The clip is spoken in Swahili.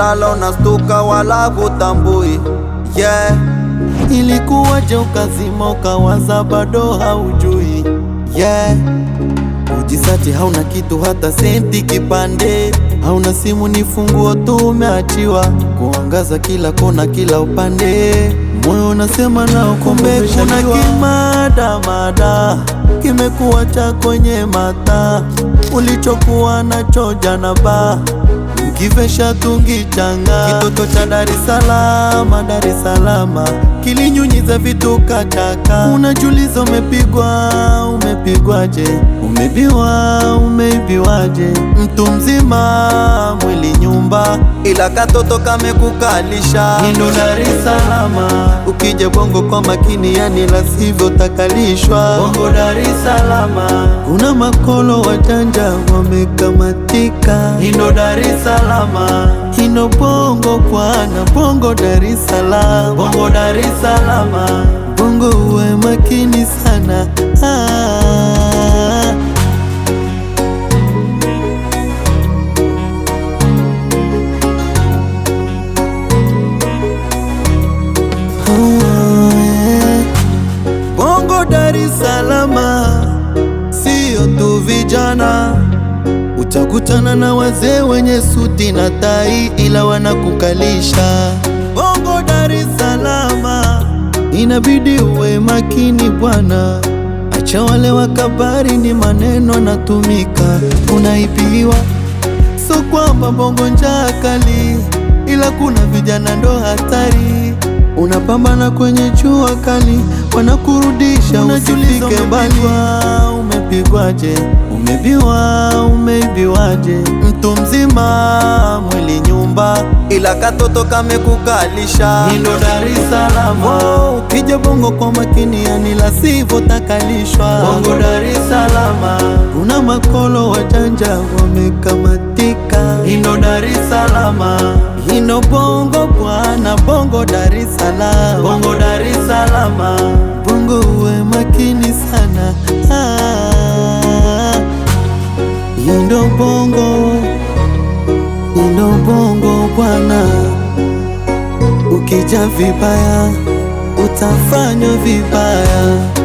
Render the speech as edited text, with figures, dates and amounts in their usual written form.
ukilala unastuka wala hutambui. Yeah. Ilikuwaje ukazima ukawaza bado haujui? Yeah. Ujisati hauna kitu hata senti kipande, hauna simu ni funguo tu umeachiwa, kuangaza kila kona kila upande, moyo unasema nao kumbe kuna kimada kimekuacha kwenye mata, ulichokuwa nacho jana ba mkivesha tungichanga, kitoto cha Dar es Salaam kilinyunyiza vitu kataka, unajuliza umepigwaje, umeibiwaje, mtu mzima mwili nyumba, ila katoto kamekukalisha. Ndo Dar es Salaam, ukija Bongo kwa makini, yani la sivyo takalishwa. Bongo Dar es Salaam, kuna makolo wajanja wamekamatika. Ndo Dar es Salaam, ino Bongo kwana, Bongo Dar es Salaam, Bongo Dar es Salaam, Bongo uwe makini sana. Bongo Dar es Salaam, sio tu vijana, utakutana na wazee wenye suti na tai, ila wanakukalisha. Bongo Dar es Salaam, inabidi uwe makini bwana, acha wale wakabari, ni maneno natumika, unaibiwa. So kwamba Bongo njaa kali, ila kuna vijana ndo hatari, unapambana kwenye jua kali, wanakurudisha usifike mbali. Umepigwaje, umeibiwaje, mtu mzima mwili nyumba, ila katoto kamekukalisha. Ndo Dar es Salaam, ukija Bongo kwa makini, yani la sivyo takalishwa. Bongo Dar es Salaam, kuna makolo wajanja wamekamatika. Ndo Dar es Salaam, ino Bongo bwana, Bongo Dar es Salaam, Bongo Dar es Salaam, Bongo uwe makini sana. Ino Bongo bwana, ukija vibaya utafanywa vibaya.